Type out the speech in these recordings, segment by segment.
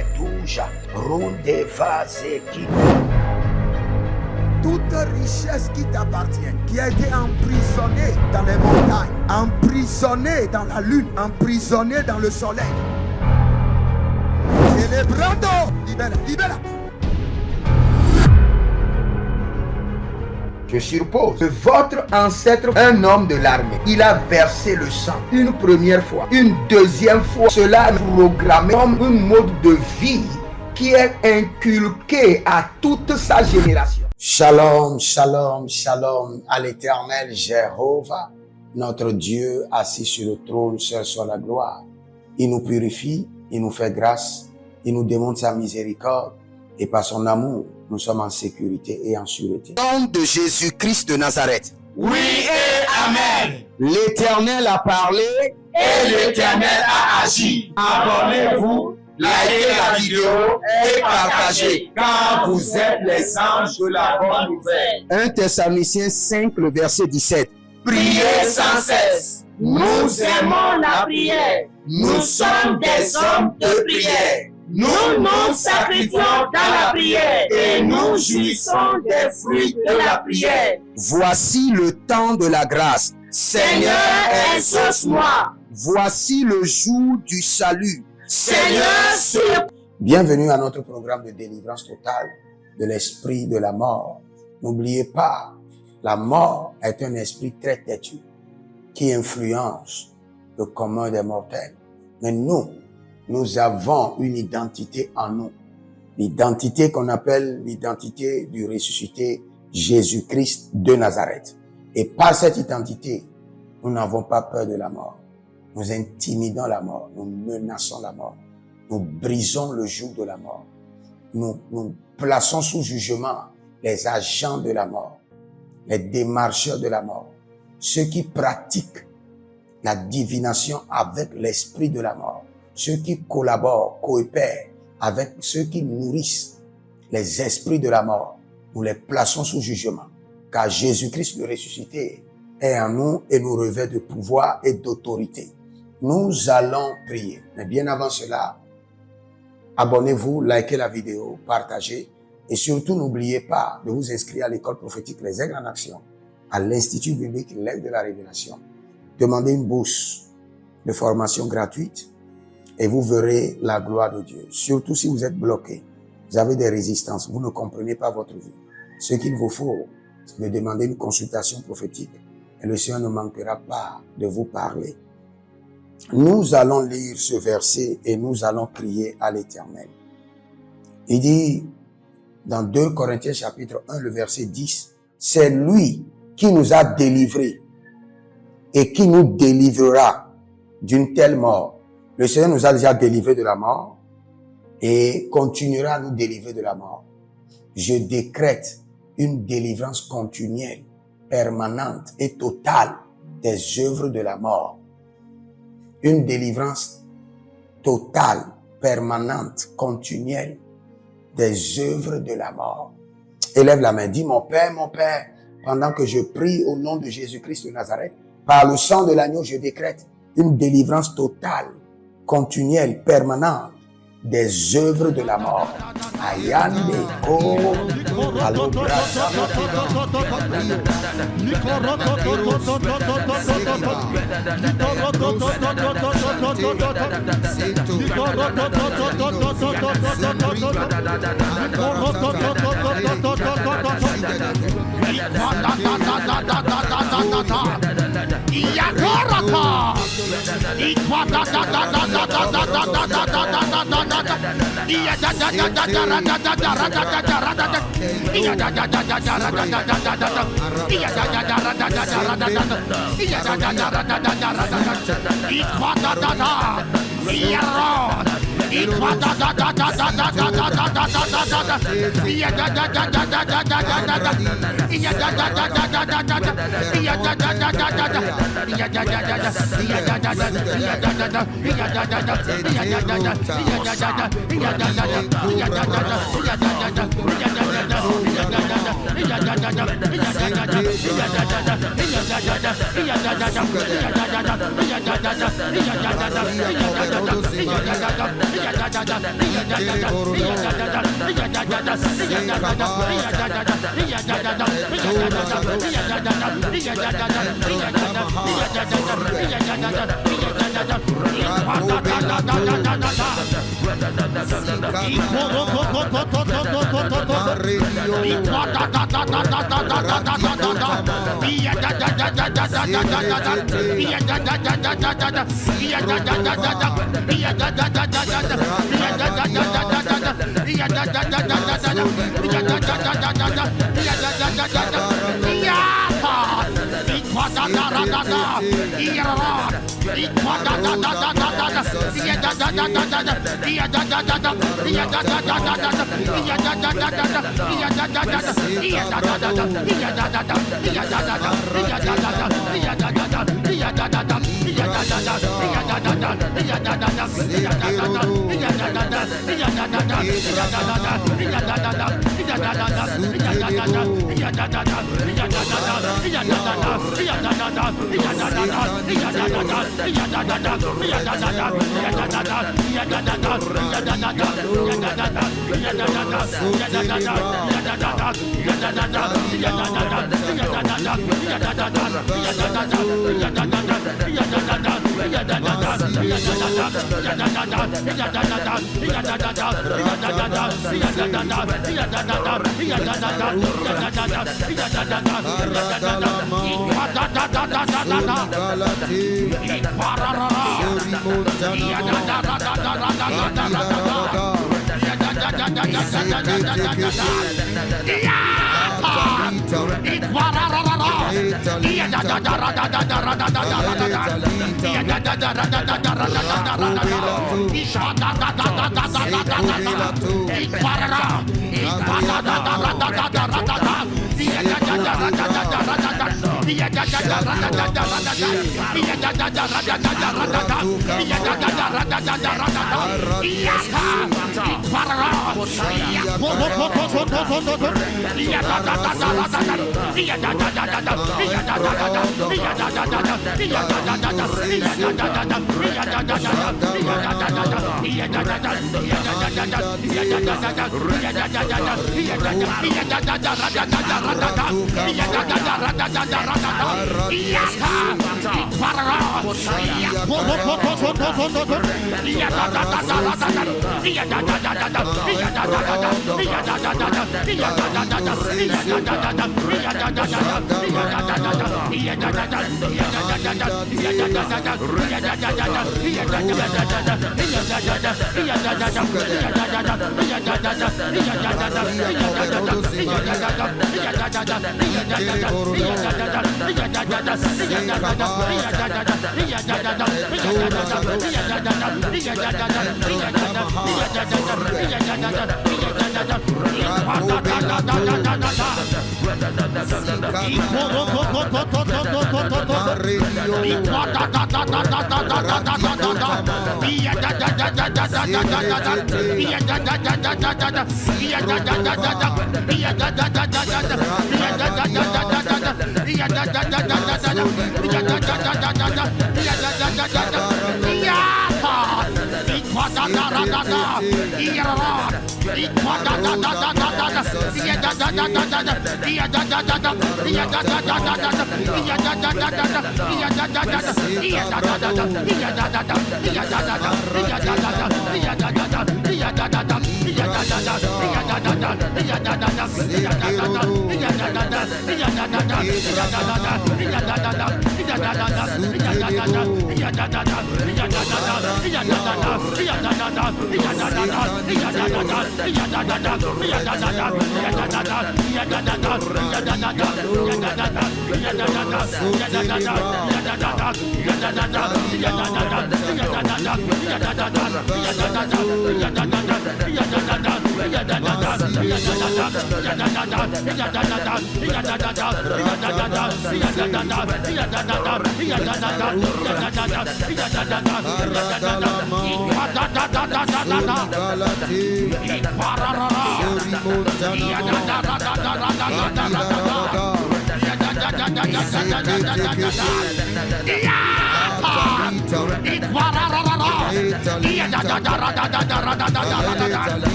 Ketuja, Runde Vazeki. Toute richesse qui t'appartient, qui a été emprisonnée dans les montagnes, emprisonnée dans la lune, emprisonnée dans le soleil. Célébrando, libera, libera. Je suppose que votre ancêtre, un homme de l'armée, il a versé le sang une première fois, une deuxième fois. Cela est programmé comme un mode de vie qui est inculqué à toute sa génération. Shalom, shalom, shalom à l'Éternel Jéhovah, notre Dieu assis sur le trône, seul soit la gloire. Il nous purifie, il nous fait grâce, il nous démontre sa miséricorde et par son amour, nous sommes en sécurité et en sûreté. Au nom de Jésus-Christ de Nazareth. Oui et Amen. L'Éternel a parlé Et l'Éternel a agi. Abonnez-vous, likez la vidéo et partagez, car vous êtes les anges de la bonne nouvelle. 1 Thessaloniciens 5, le verset 17. Priez sans cesse. Nous aimons la prière. Nous sommes des hommes de prière. Nous nous sacrifions dans la prière et nous jouissons des fruits de la prière. Voici le temps de la grâce. Seigneur, exauce-moi. Voici le jour du salut. Seigneur, sur Bienvenue à notre programme de délivrance totale de l'esprit de la mort. N'oubliez pas, la mort est un esprit très têtu qui influence le commun des mortels. Mais nous avons une identité en nous. L'identité qu'on appelle l'identité du ressuscité Jésus-Christ de Nazareth. Et par cette identité, nous n'avons pas peur de la mort. Nous intimidons la mort, nous menaçons la mort. Nous brisons le joug de la mort. Nous plaçons sous jugement les agents de la mort, les démarcheurs de la mort, ceux qui pratiquent la divination avec l'esprit de la mort, ceux qui collaborent, coopèrent avec ceux qui nourrissent les esprits de la mort. Nous les plaçons sous jugement, car Jésus-Christ le ressuscité est en nous et nous revêt de pouvoir et d'autorité. Nous allons prier. Mais bien avant cela, abonnez-vous, likez la vidéo, partagez et surtout n'oubliez pas de vous inscrire à l'école prophétique Les Aigles en Action, à l'Institut biblique L'Aigle de la Révélation. Demandez une bourse de formation gratuite et vous verrez la gloire de Dieu. Surtout si vous êtes bloqué, vous avez des résistances, vous ne comprenez pas votre vie. Ce qu'il vous faut, c'est de demander une consultation prophétique et le Seigneur ne manquera pas de vous parler. Nous allons lire ce verset et nous allons crier à l'Éternel. Il dit dans 2 Corinthiens chapitre 1, le verset 10, c'est lui qui nous a délivrés et qui nous délivrera d'une telle mort. Le Seigneur nous a déjà délivrés de la mort et continuera à nous délivrer de la mort. Je décrète une délivrance continuelle, permanente et totale des œuvres de la mort. Une délivrance totale, permanente, continuelle des œuvres de la mort. Élève la main, dis mon Père, pendant que je prie au nom de Jésus-Christ de Nazareth, par le sang de l'agneau, je décrète une délivrance totale, continuelle, permanente des œuvres de la mort. Ayande ko alobrasa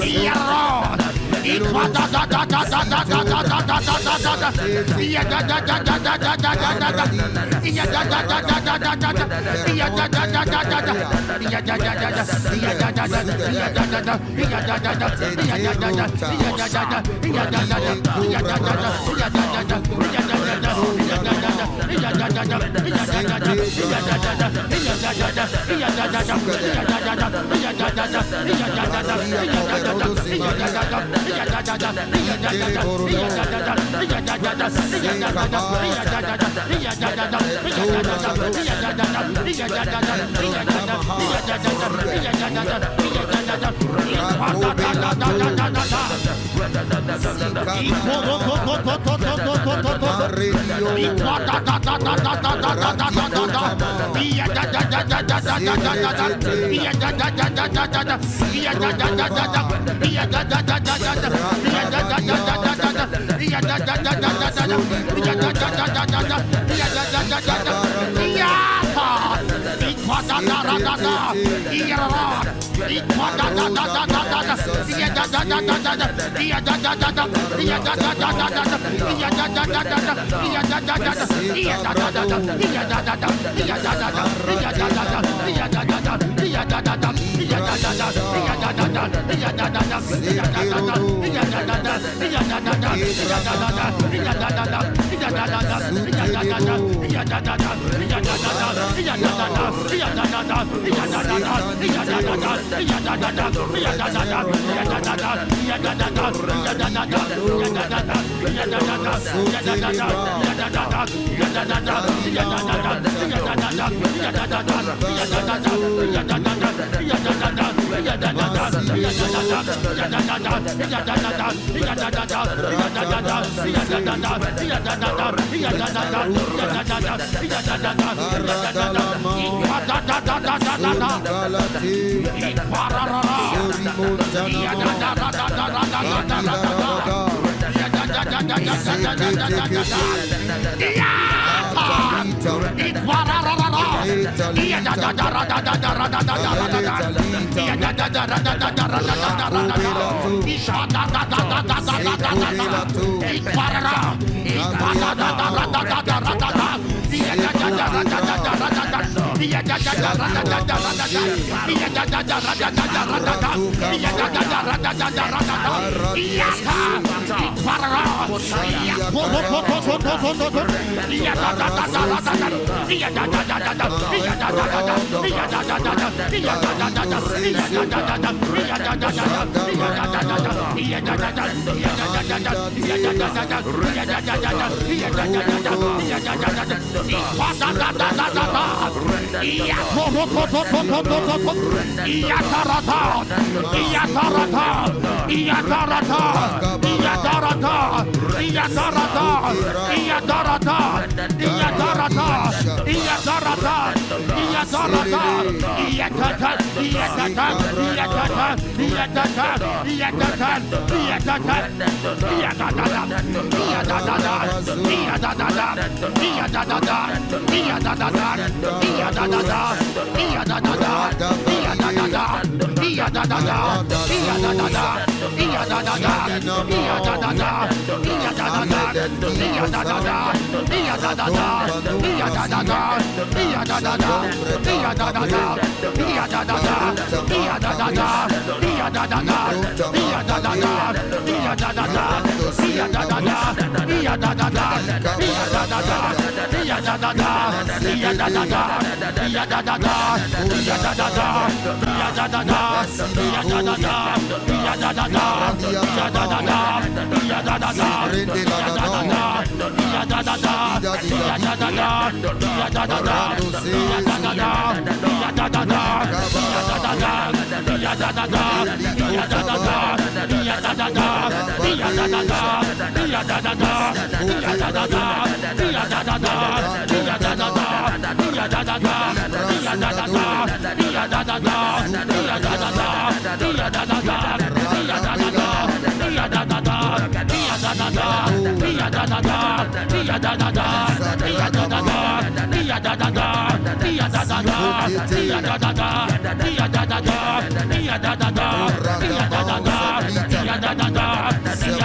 Iya,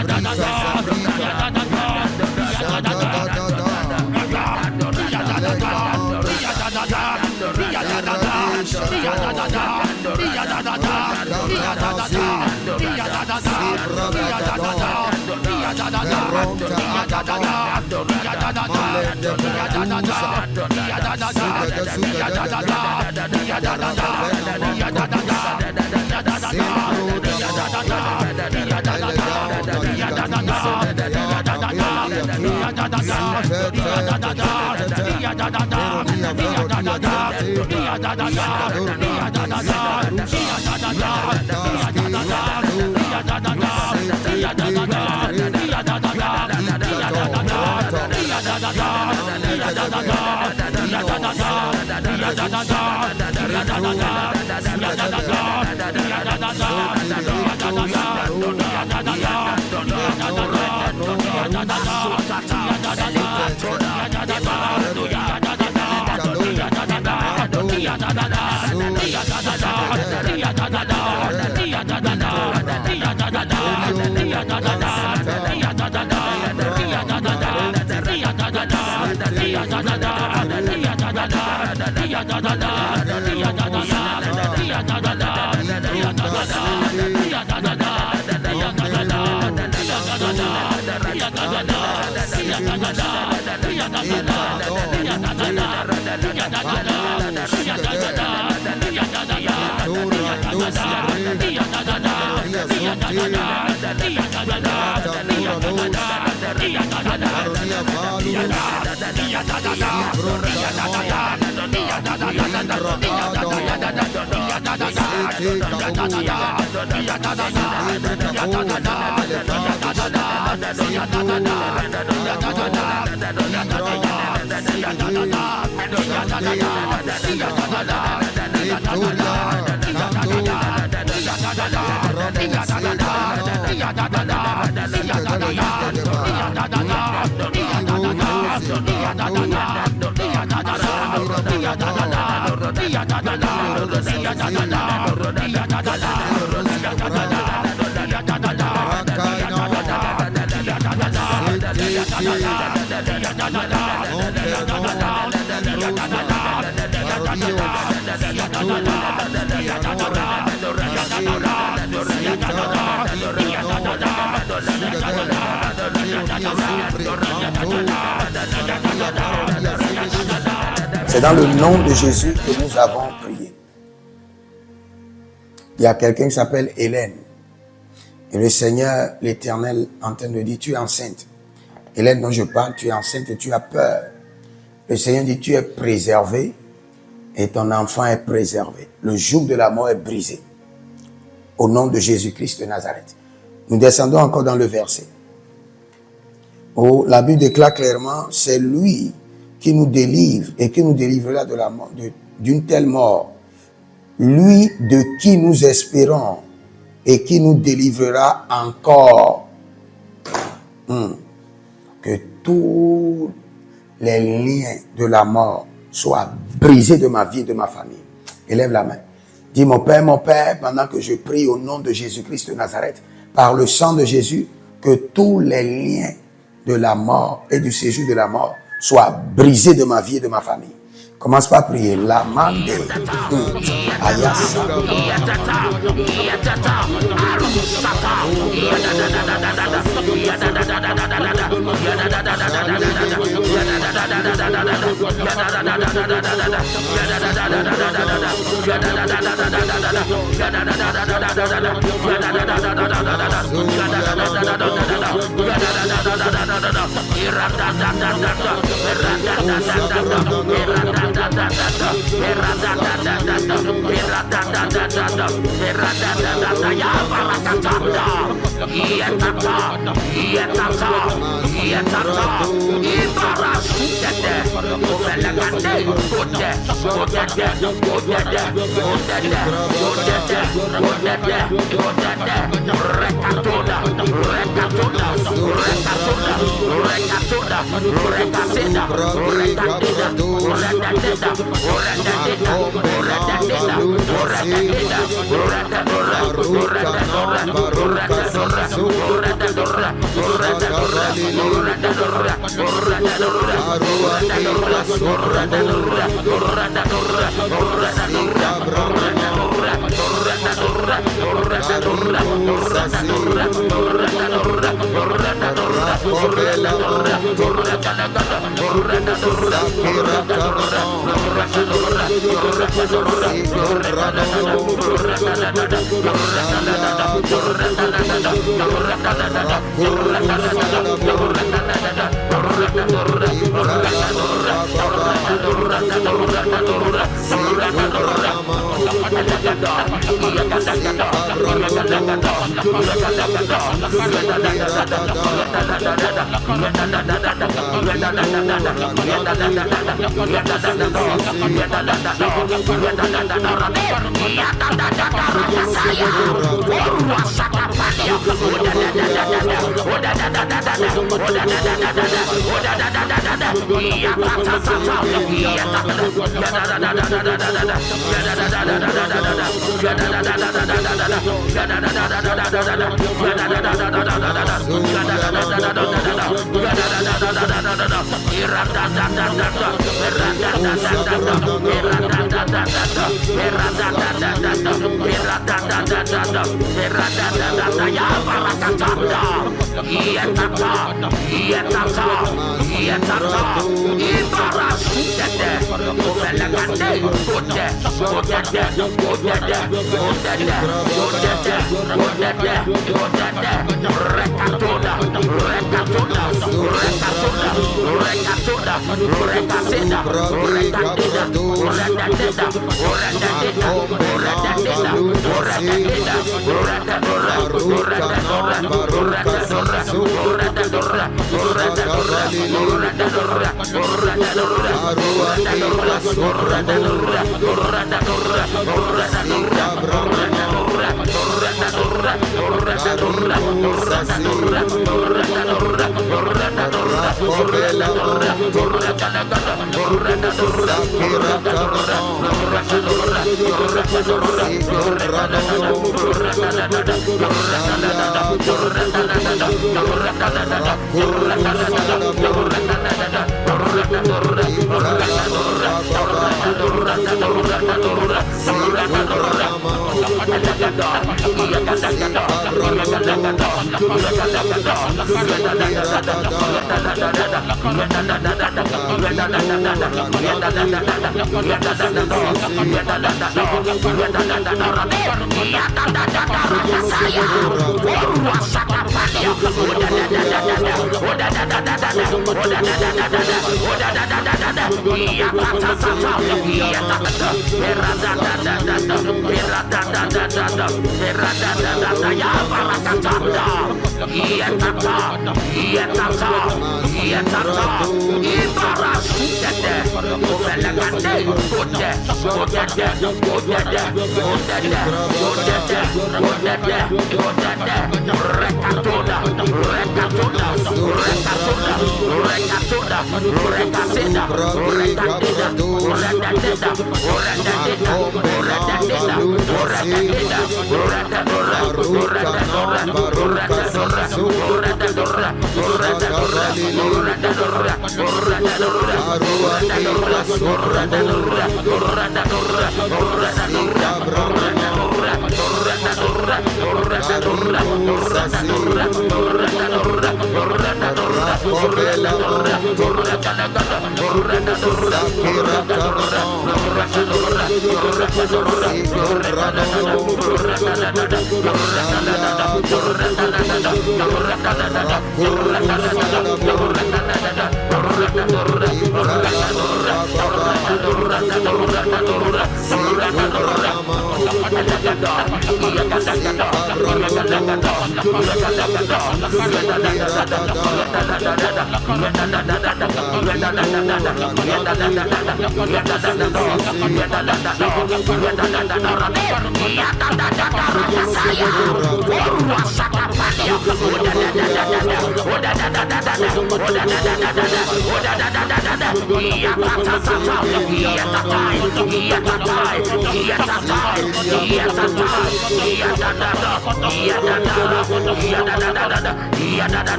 Rada C'est dans le nom de Jésus que nous avons prié. Il y a quelqu'un qui s'appelle Hélène. Et le Seigneur, l'Éternel, en train de dire, tu es enceinte. Hélène dont je parle, tu es enceinte et tu as peur. Le Seigneur dit, tu es préservé et ton enfant est préservé. Le joug de la mort est brisé. Au nom de Jésus-Christ de Nazareth. Nous descendons encore dans le verset. Oh, la Bible déclare clairement, c'est lui qui nous délivre et qui nous délivrera de la mort, d'une telle mort. Lui de qui nous espérons et qui nous délivrera encore. Que tous les liens de la mort soient brisés de ma vie et de ma famille. Élève la main. Dis, mon Père, pendant que je prie au nom de Jésus-Christ de Nazareth, par le sang de Jésus, que tous les liens de la mort et du séjour de la mort soient brisés de ma vie et de ma famille. Commence par prier. La mande. Ayasa.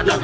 Ella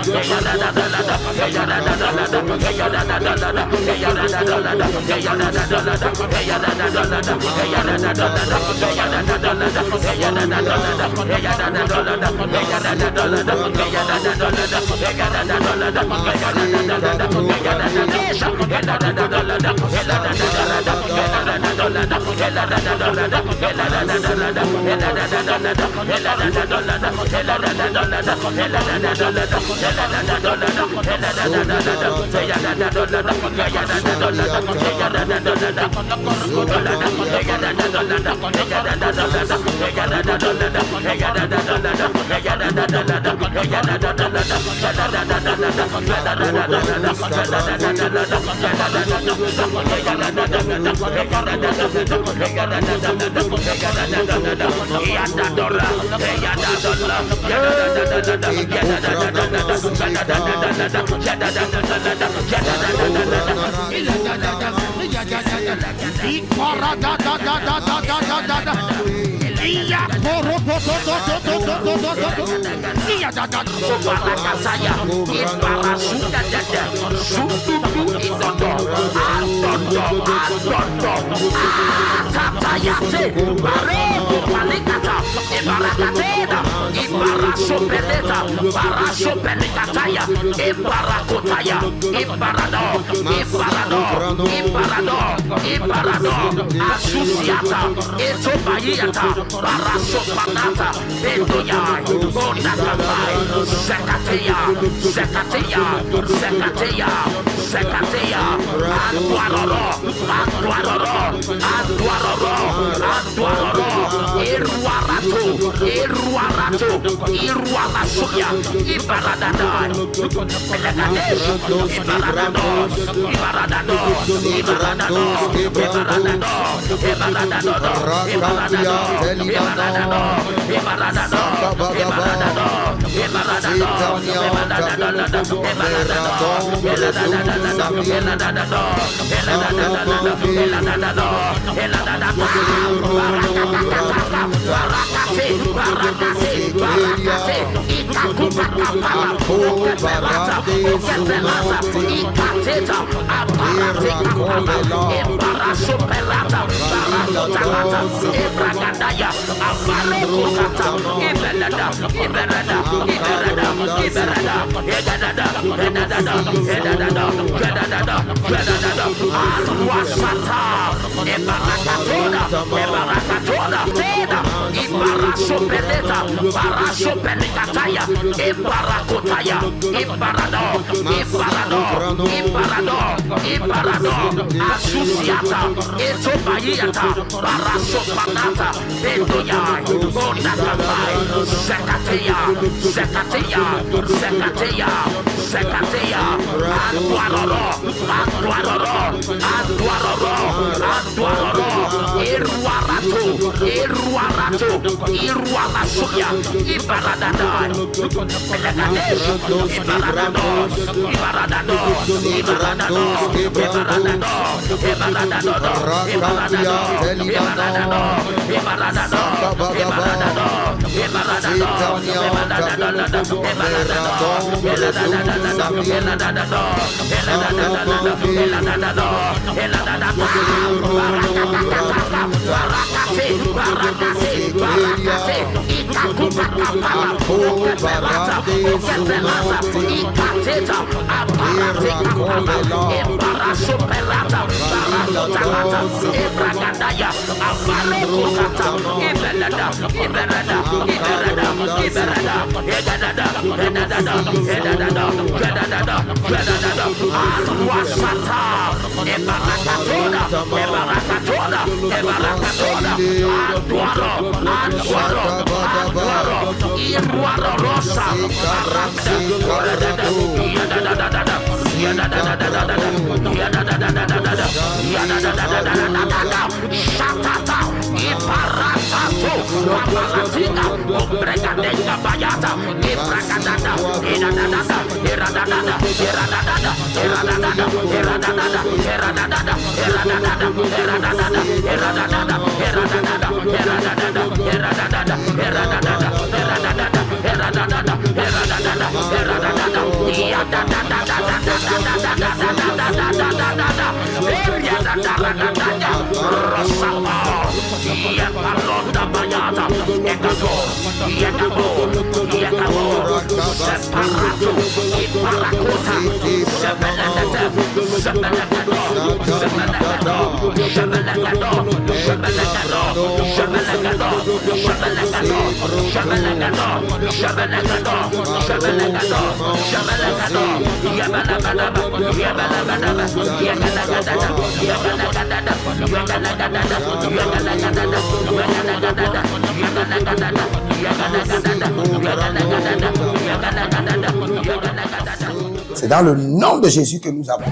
C'est dans le nom de Jésus que nous avons.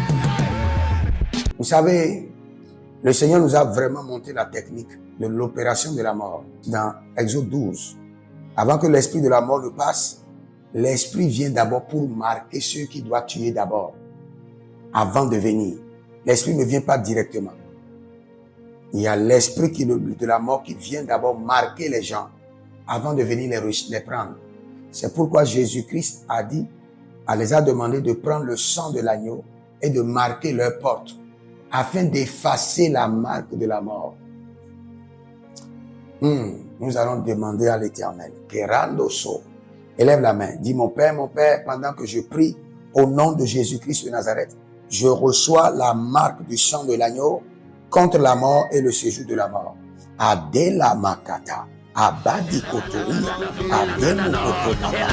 Vous savez, le Seigneur nous a vraiment montré la technique de l'opération de la mort dans Exode 12. Avant que l'esprit de la mort ne passe, l'esprit vient d'abord pour marquer ceux qui doivent tuer d'abord, avant de venir. L'esprit ne vient pas directement. Il y a l'esprit de la mort qui vient d'abord marquer les gens avant de venir les prendre. C'est pourquoi Jésus-Christ les a demandé de prendre le sang de l'agneau et de marquer leurs portes afin d'effacer la marque de la mort. Nous allons demander à l'Éternel. Élève la main. Dis, mon Père, pendant que je prie au nom de Jésus-Christ de Nazareth, je reçois la marque du sang de l'agneau contre la mort et le séjour de la mort. Adela Makata. Abadi Kotoria, Ademo Kotoria,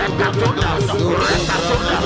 Recatona,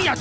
Iya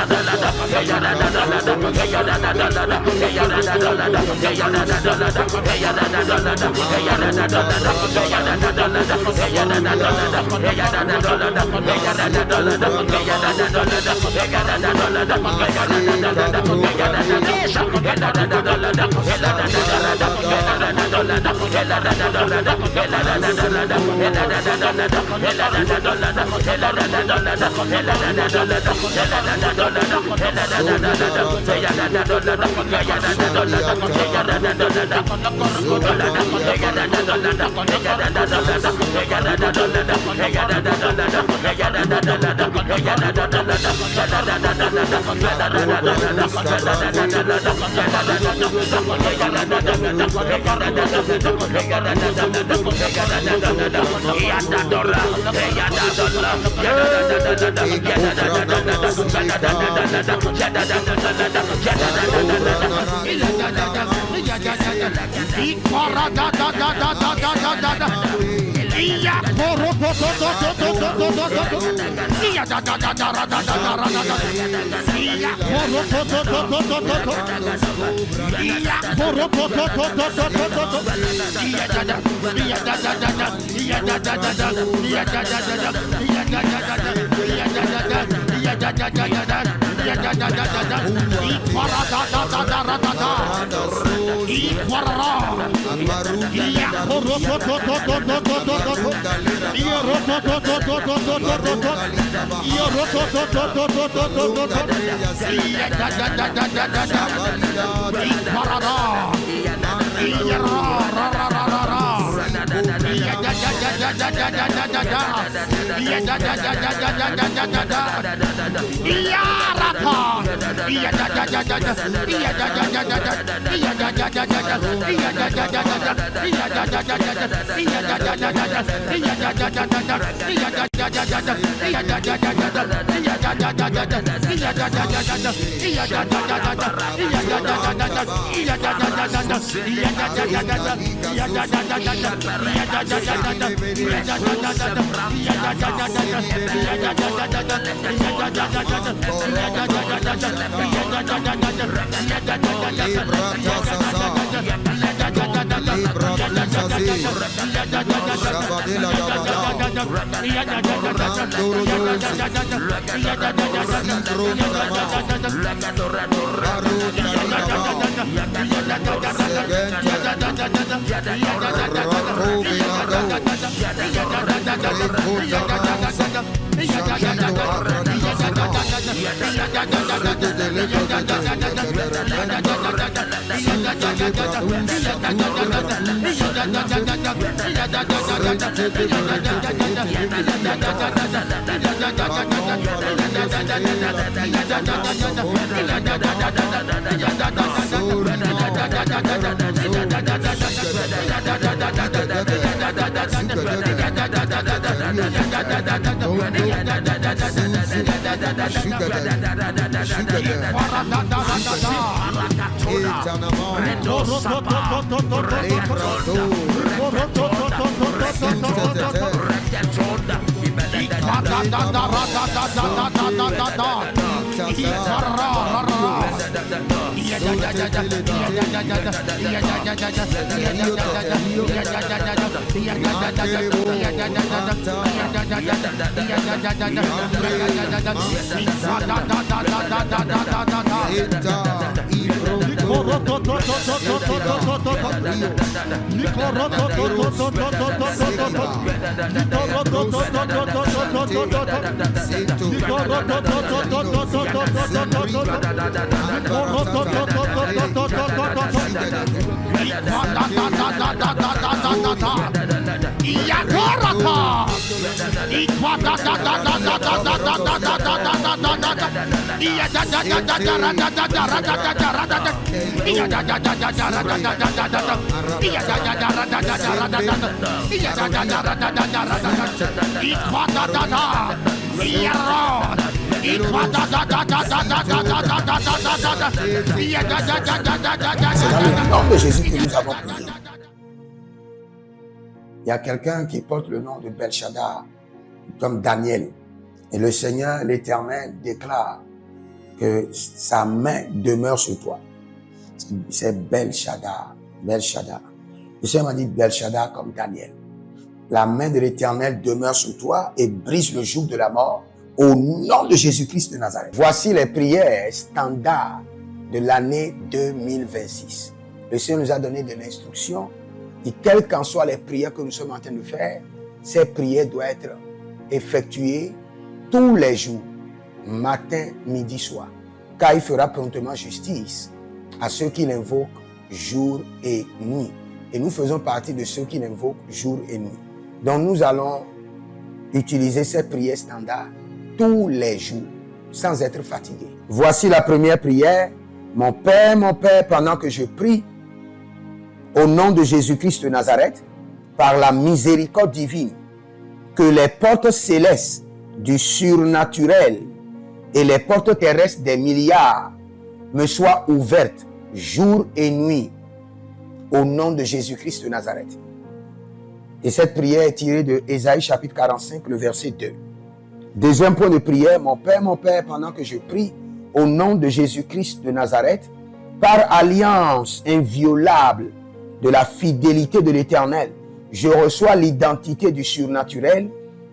Ella C'est dans le nom de Jésus que nous avons prié. Il y a quelqu'un qui porte le nom de Belshazzar, comme Daniel. Et le Seigneur, l'Éternel, déclare que sa main demeure sur toi. C'est Belshazzar. Belshazzar. Le Seigneur m'a dit Belshazzar comme Daniel. La main de l'Éternel demeure sur toi et brise le joug de la mort au nom de Jésus-Christ de Nazareth. Voici les prières standards de l'année 2026. Le Seigneur nous a donné de l'instruction et quelles qu'en soient les prières que nous sommes en train de faire, ces prières doivent être effectuées tous les jours, matin, midi, soir. Car il fera promptement justice à ceux qui l'invoquent jour et nuit. Et nous faisons partie de ceux qui l'invoquent jour et nuit. Donc nous allons utiliser ces prières standards tous les jours, sans être fatigués. Voici la première prière. Mon Père, pendant que je prie, au nom de Jésus-Christ de Nazareth, par la miséricorde divine, que les portes célestes du surnaturel et les portes terrestres des milliards me soient ouvertes jour et nuit, au nom de Jésus-Christ de Nazareth. Et cette prière est tirée de Ésaïe chapitre 45, le verset 2. Deuxième point de prière, mon Père, pendant que je prie, au nom de Jésus-Christ de Nazareth, par alliance inviolable de la fidélité de l'Éternel, je reçois l'identité du surnaturel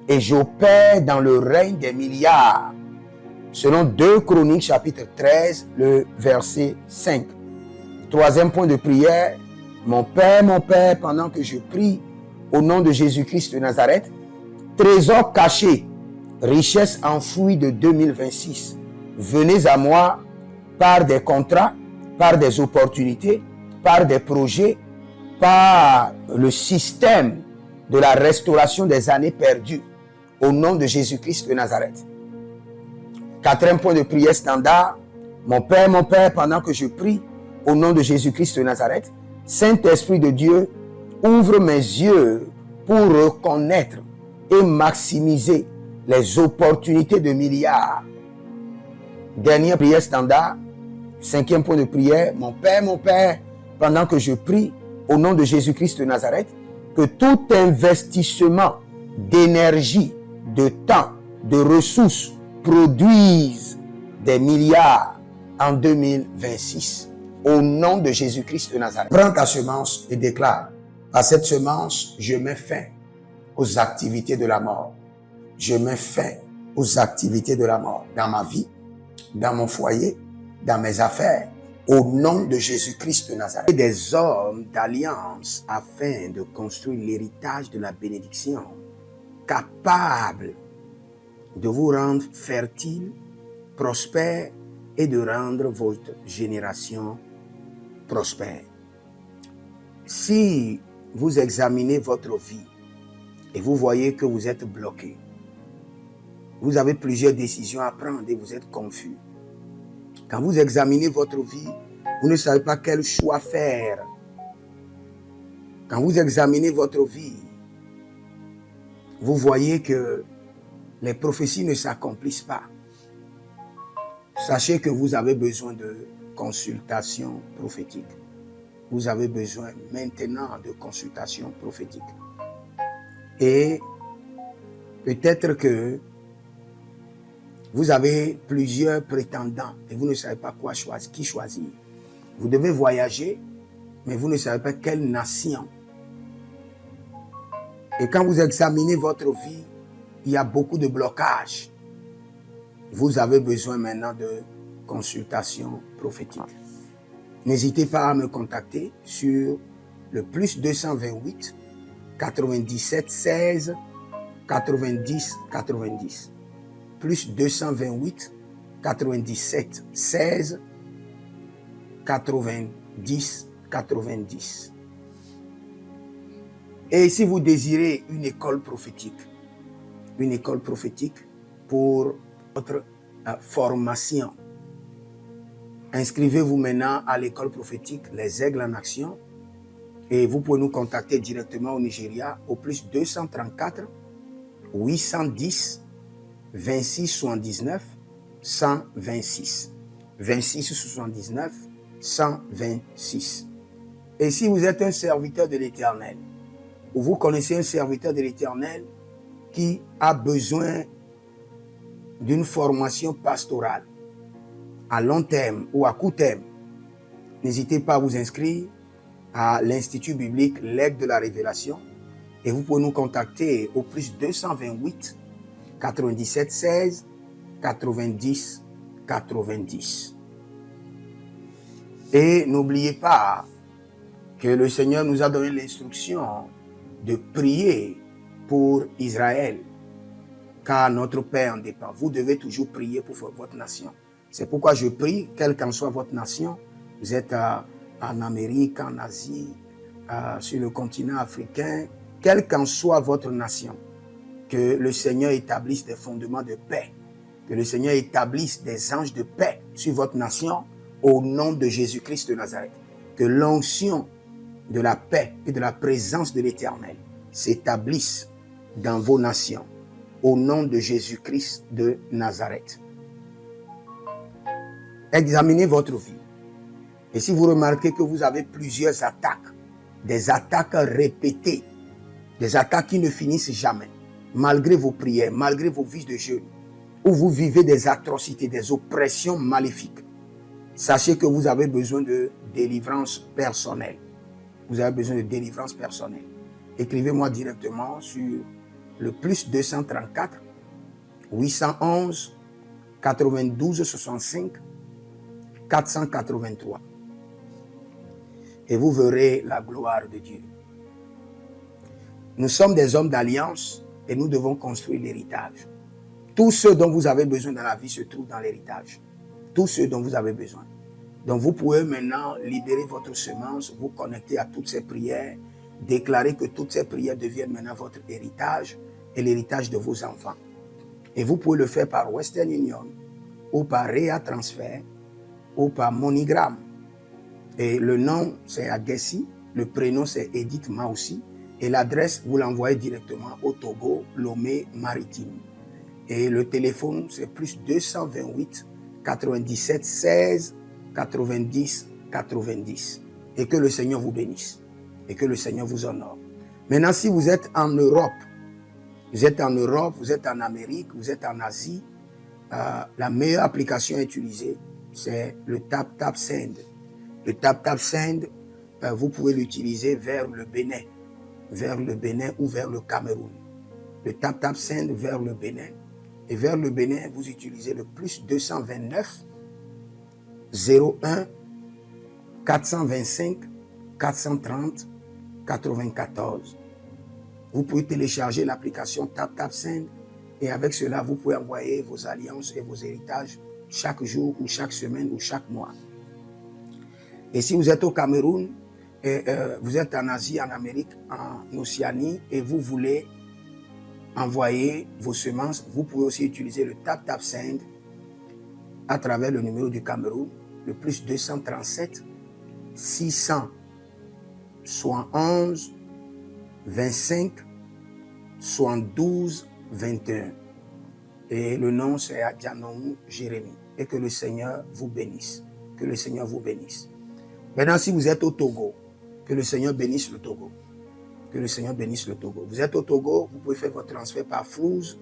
et j'opère dans le règne des milliards. Selon 2 Chroniques chapitre 13, le verset 5. Troisième point de prière, mon Père, pendant que je prie, au nom de Jésus-Christ de Nazareth, trésor caché, richesse enfouie de 2026, venez à moi par des contrats, par des opportunités, par des projets, par le système de la restauration des années perdues, au nom de Jésus-Christ de Nazareth. Quatrième point de prière standard, mon Père, pendant que je prie, au nom de Jésus-Christ de Nazareth, Saint-Esprit de Dieu, ouvre mes yeux pour reconnaître et maximiser les opportunités de milliards. Dernière prière standard, cinquième point de prière, mon Père, pendant que je prie, au nom de Jésus-Christ de Nazareth, que tout investissement d'énergie, de temps, de ressources produise des milliards en 2026. Au nom de Jésus-Christ de Nazareth. Prends ta semence et déclare, par cette semence, je mets fin aux activités de la mort. Je mets fin aux activités de la mort dans ma vie, dans mon foyer, dans mes affaires, au nom de Jésus-Christ de Nazareth. Et des hommes d'alliance afin de construire l'héritage de la bénédiction, capables de vous rendre fertile, prospère et de rendre votre génération prospère. Si vous examinez votre vie et vous voyez que vous êtes bloqué, vous avez plusieurs décisions à prendre et vous êtes confus. Quand vous examinez votre vie, vous ne savez pas quel choix faire. Quand vous examinez votre vie, vous voyez que les prophéties ne s'accomplissent pas. Sachez que vous avez besoin de consultation prophétique. Vous avez besoin maintenant de consultation prophétique. Et peut-être que vous avez plusieurs prétendants et vous ne savez pas qui choisir. Vous devez voyager, mais vous ne savez pas quelle nation. Et quand vous examinez votre vie, il y a beaucoup de blocages. Vous avez besoin maintenant de consultation prophétique. N'hésitez pas à me contacter sur le plus 228 97 16 90 90. Plus 228 97 16 90 90. Et si vous désirez une école prophétique pour votre formation, inscrivez-vous maintenant à l'école prophétique Les Aigles en Action et vous pouvez nous contacter directement au Nigeria au plus 234 810 26 79 126. 26 79 126. Et si vous êtes un serviteur de l'Éternel, ou vous connaissez un serviteur de l'Éternel qui a besoin d'une formation pastorale, à long terme ou à court terme, n'hésitez pas à vous inscrire à l'Institut biblique L'Aigle de la Révélation et vous pouvez nous contacter au plus 228 97 16 90 90. Et n'oubliez pas que le Seigneur nous a donné l'instruction de prier pour Israël, car notre paix en dépend. Vous devez toujours prier pour votre nation. C'est pourquoi je prie, quelle qu'en soit votre nation, vous êtes en Amérique, en Asie, sur le continent africain, quelle qu'en soit votre nation, que le Seigneur établisse des fondements de paix, que le Seigneur établisse des anges de paix sur votre nation au nom de Jésus-Christ de Nazareth. Que l'onction de la paix et de la présence de l'Éternel s'établisse dans vos nations au nom de Jésus-Christ de Nazareth. Examinez votre vie. Et si vous remarquez que vous avez plusieurs attaques, des attaques répétées, des attaques qui ne finissent jamais, malgré vos prières, malgré vos vies de jeûne, où vous vivez des atrocités, des oppressions maléfiques, sachez que vous avez besoin de délivrance personnelle. Vous avez besoin de délivrance personnelle. Écrivez-moi directement sur le plus 234 811 92 65 483. Et vous verrez la gloire de Dieu. Nous sommes des hommes d'alliance et nous devons construire l'héritage. Tout ce dont vous avez besoin dans la vie se trouve dans l'héritage. Tout ce dont vous avez besoin. Donc vous pouvez maintenant libérer votre semence, vous connecter à toutes ces prières, déclarer que toutes ces prières deviennent maintenant votre héritage et l'héritage de vos enfants. Et vous pouvez le faire par Western Union ou par Rea Transfer ou par MoneyGram. Et le nom c'est Agessi, le prénom c'est Edith Maussi et l'adresse vous l'envoyez directement au Togo, Lomé Maritime. Et le téléphone c'est plus 228 97 16 90 90. Et que le Seigneur vous bénisse. Et que le Seigneur vous honore. Maintenant, si vous êtes en Europe, vous êtes en Amérique, vous êtes en Asie, la meilleure application à utiliser, c'est le TapTapSend. Le TapTapSend, vous pouvez l'utiliser vers le Bénin ou vers le Cameroun. Le TapTapSend vers le Bénin. Et vers le Bénin, vous utilisez le plus 229 01 425 430 94. Vous pouvez télécharger l'application TapTapSend et avec cela, vous pouvez envoyer vos alliances et vos héritages chaque jour ou chaque semaine ou chaque mois. Et si vous êtes au Cameroun, vous êtes en Asie, en Amérique, en Océanie et vous voulez envoyer vos semences, vous pouvez aussi utiliser le TapTapSend à travers le numéro du Cameroun, le plus 237 671 25 72 21. Et le nom c'est Adjanou Jérémie. Et que le Seigneur vous bénisse. Que le Seigneur vous bénisse. Maintenant, si vous êtes au Togo, que le Seigneur bénisse le Togo. Que le Seigneur bénisse le Togo. Vous êtes au Togo, vous pouvez faire votre transfert par Flouz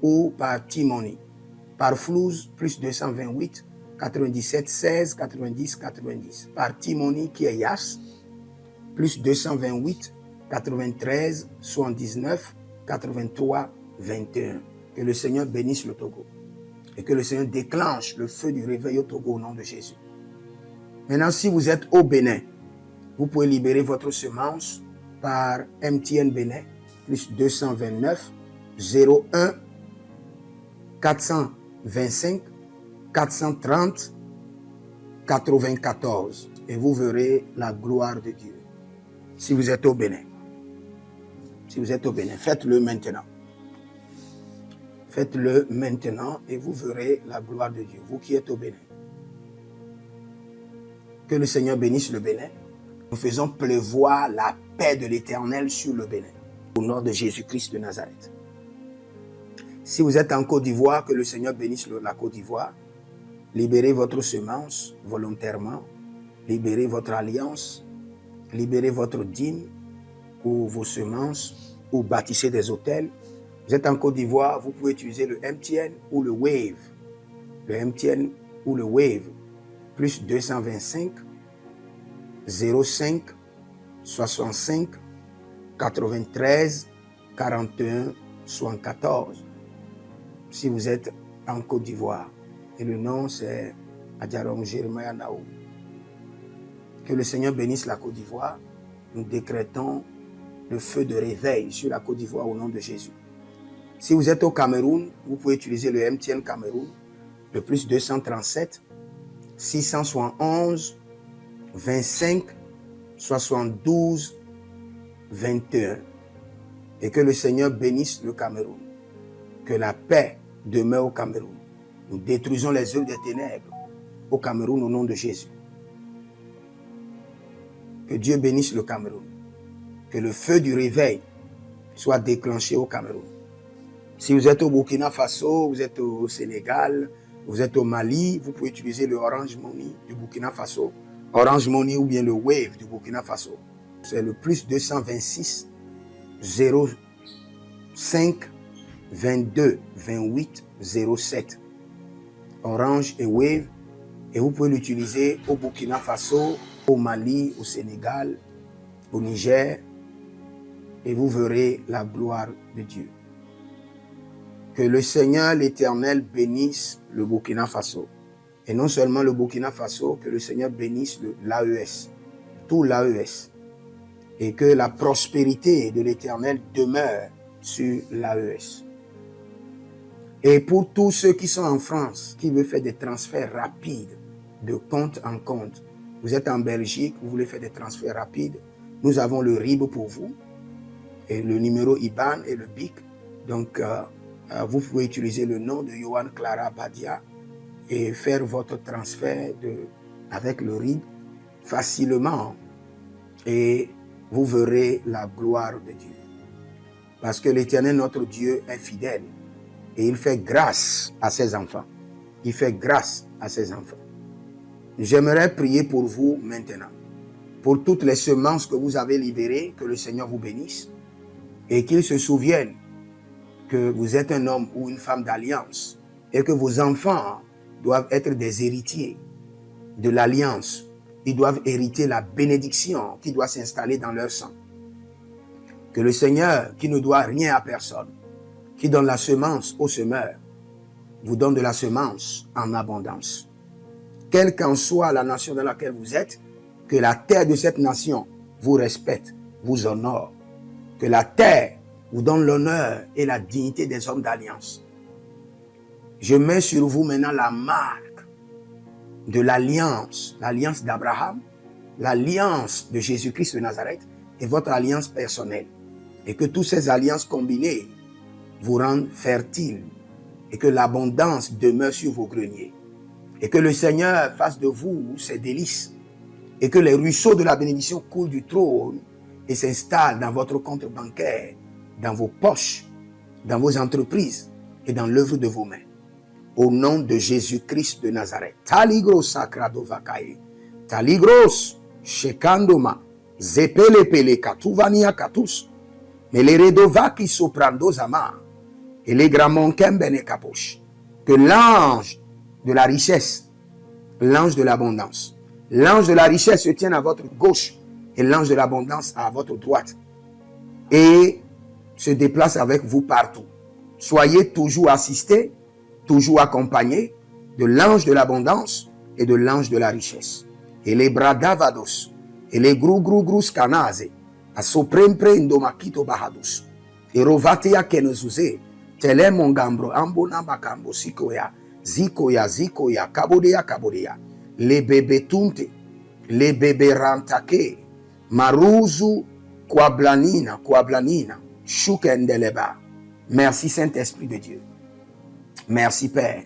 ou par T-Money. Par Flouz, plus 228 97 16 90 90. Par T-Money qui est Yas, plus 228 93 79 83 21. Que le Seigneur bénisse le Togo. Et que le Seigneur déclenche le feu du réveil au Togo au nom de Jésus. Maintenant, si vous êtes au Bénin, vous pouvez libérer votre semence par MTN Bénin, plus 229 01 425 430 94. Et vous verrez la gloire de Dieu. Si vous êtes au Bénin. Si vous êtes au Bénin, faites-le maintenant. Faites-le maintenant et vous verrez la gloire de Dieu. Vous qui êtes au Bénin. Que le Seigneur bénisse le Bénin. Nous faisons pleuvoir la paix de l'Éternel sur le Bénin. Au nom de Jésus-Christ de Nazareth. Si vous êtes en Côte d'Ivoire, que le Seigneur bénisse la Côte d'Ivoire. Libérez votre semence volontairement. Libérez votre alliance. Libérez votre dîme ou vos semences ou bâtissez des hôtels. Vous êtes en Côte d'Ivoire, vous pouvez utiliser le MTN ou le Wave. Le MTN ou le Wave, plus 225 05 65 93 41 74. Si vous êtes en Côte d'Ivoire. Et le nom, c'est Adjarom Jeremiah Naou. Que le Seigneur bénisse la Côte d'Ivoire. Nous décrétons le feu de réveil sur la Côte d'Ivoire au nom de Jésus. Si vous êtes au Cameroun, vous pouvez utiliser le MTN Cameroun, le plus 237 671 25 72 21. Et que le Seigneur bénisse le Cameroun. Que la paix demeure au Cameroun. Nous détruisons les œuvres des ténèbres au Cameroun au nom de Jésus. Que Dieu bénisse le Cameroun. Que le feu du réveil soit déclenché au Cameroun. Si vous êtes au Burkina Faso, vous êtes au Sénégal, vous êtes au Mali, vous pouvez utiliser le Orange Money du Burkina Faso. Orange Money ou bien le Wave du Burkina Faso. C'est le plus 226 05 22 28 07. Orange et Wave. Et vous pouvez l'utiliser au Burkina Faso, au Mali, au Sénégal, au Niger. Et vous verrez la gloire de Dieu. Que le Seigneur, l'Éternel, bénisse le Burkina Faso. Et non seulement le Burkina Faso, que le Seigneur bénisse l'AES, tout l'AES. Et que la prospérité de l'Éternel demeure sur l'AES. Et pour tous ceux qui sont en France, qui veulent faire des transferts rapides de compte en compte, vous êtes en Belgique, vous voulez faire des transferts rapides, nous avons le RIB pour vous, et le numéro IBAN et le BIC. Donc, vous pouvez utiliser le nom de Yohan Clara Badia et faire votre transfert avec le RIB facilement. Et vous verrez la gloire de Dieu. Parce que l'Éternel, notre Dieu, est fidèle. Et il fait grâce à ses enfants. Il fait grâce à ses enfants. J'aimerais prier pour vous maintenant. Pour toutes les semences que vous avez libérées, que le Seigneur vous bénisse. Et qu'il se souvienne que vous êtes un homme ou une femme d'alliance. Et que vos enfants doivent être des héritiers de l'alliance. Ils doivent hériter la bénédiction qui doit s'installer dans leur sang. Que le Seigneur, qui ne doit rien à personne, qui donne la semence au semeur, vous donne de la semence en abondance. Quelle qu'en soit la nation dans laquelle vous êtes, que la terre de cette nation vous respecte, vous honore. Que la terre vous donne l'honneur et la dignité des hommes d'alliance. Je mets sur vous maintenant la marque de l'alliance d'Abraham, l'alliance de Jésus-Christ de Nazareth et votre alliance personnelle. Et que toutes ces alliances combinées vous rendent fertiles et que l'abondance demeure sur vos greniers. Et que le Seigneur fasse de vous ses délices et que les ruisseaux de la bénédiction coulent du trône et s'installent dans votre compte bancaire, dans vos poches, dans vos entreprises et dans l'œuvre de vos mains. Au nom de Jésus-Christ de Nazareth. Taligros sacrado vakae. Taligros shekandoma. Zepelepele katuvania katus. Meleredova ki soprando zama. Et les gramons kembene kaposh. Que l'ange de la richesse, l'ange de l'abondance, l'ange de la richesse se tienne à votre gauche et l'ange de l'abondance à votre droite. Et se déplace avec vous partout. Soyez toujours assistés, toujours accompagné de l'ange de l'abondance et de l'ange de la richesse. Et les bradavados, et les grou scanase, a soprempre indomakito bahadus, et rovatea kenezuze, tele mongambro ambona makambo sikoya, zikoya, kabodea, les bébés tunte, les bébés rantake, maruzu, kwablanina, shukendeleba. Merci Saint-Esprit de Dieu. Merci Père.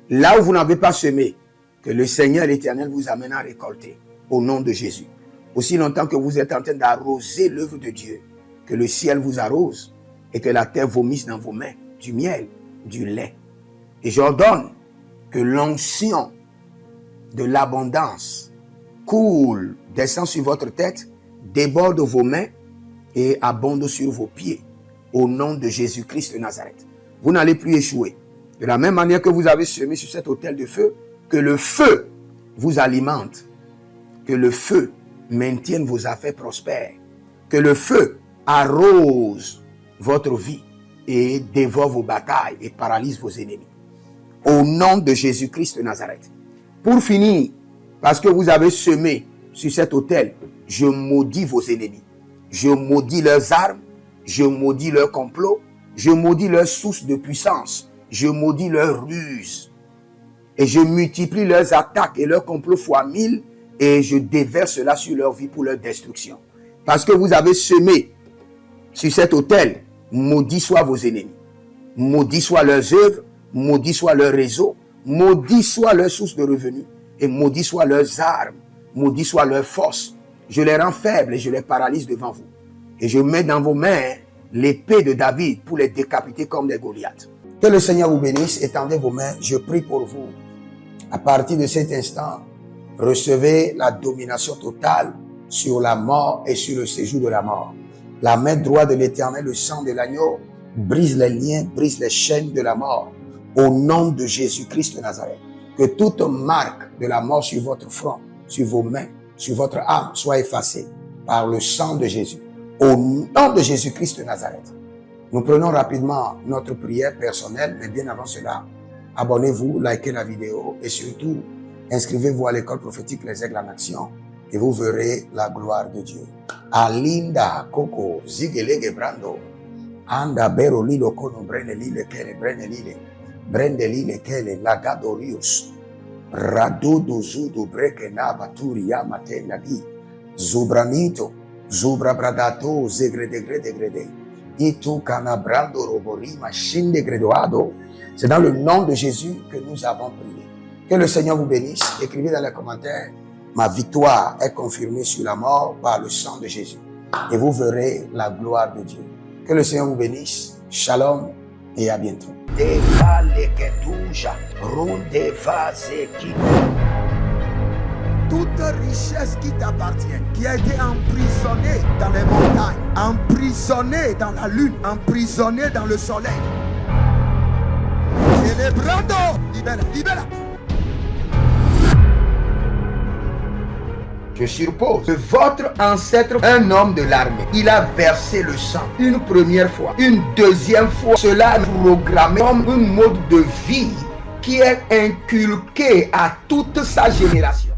Là où vous n'avez pas semé, que le Seigneur l'Éternel vous amène à récolter. Au nom de Jésus. Aussi longtemps que vous êtes en train d'arroser l'œuvre de Dieu, que le ciel vous arrose et que la terre vomisse dans vos mains du miel, du lait. Et j'ordonne que l'onction de l'abondance coule, descend sur votre tête, déborde vos mains et abonde sur vos pieds. Au nom de Jésus-Christ de Nazareth. Vous n'allez plus échouer. De la même manière que vous avez semé sur cet autel de feu, Que le feu vous alimente. Que le feu maintienne vos affaires prospères. Que le feu arrose votre vie et dévore vos batailles et paralyse vos ennemis. Au nom de Jésus-Christ de Nazareth. Pour finir, parce que vous avez semé sur cet autel, je maudis vos ennemis. Je maudis leurs armes. Je maudis leurs complots. Je maudis leurs sources de puissance. Je maudis leurs ruses. Et je multiplie leurs attaques et leurs complots fois 1000 et je déverse cela sur leur vie pour leur destruction. Parce que vous avez semé sur cet autel, maudit soient vos ennemis. Maudit soient leurs œuvres, maudit soit leur réseau, maudit soit leur source de revenus et maudit soient leurs armes, maudit soit leur force. Je les rends faibles et je les paralyse devant vous. Et je mets dans vos mains l'épée de David pour les décapiter comme des Goliaths. Que le Seigneur vous bénisse. Étendez vos mains. Je prie pour vous. À partir de cet instant, recevez la domination totale sur la mort et sur le séjour de la mort. La main droite de l'Éternel, le sang de l'agneau, brise les liens, brise les chaînes de la mort. Au nom de Jésus-Christ de Nazareth, que toute marque de la mort sur votre front, sur vos mains, sur votre âme soit effacée par le sang de Jésus. Au nom de Jésus-Christ de Nazareth. Nous prenons rapidement notre prière personnelle, mais bien avant cela, abonnez-vous, likez la vidéo et surtout, inscrivez-vous à l'école prophétique Les Aigles en Action et vous verrez la gloire de Dieu. Alinda Koko Zigelege Brando Anda Bero Lilo Kono Brenelile Kele Brenelile Brendelile Kele Lagadorius Radudu Zudu Breke Navaturi Yamate Nagi Zubranito Zubra Bradato Zegredegredegredé Itu Canabrando Roborima Shindegredoado. C'est dans le nom de Jésus que nous avons prié. Que le Seigneur vous bénisse. Écrivez dans les commentaires: ma victoire est confirmée sur la mort par le sang de Jésus. Et vous verrez la gloire de Dieu. Que le Seigneur vous bénisse. Shalom et à bientôt. Toute richesse qui t'appartient, qui a été emprisonnée dans les montagnes, emprisonnée dans la lune, emprisonnée dans le soleil. Célébrando, libera, libera. Je suppose que votre ancêtre, un homme de l'armée, il a versé le sang une première fois, une deuxième fois. Cela est programmé comme un mode de vie qui est inculqué à toute sa génération.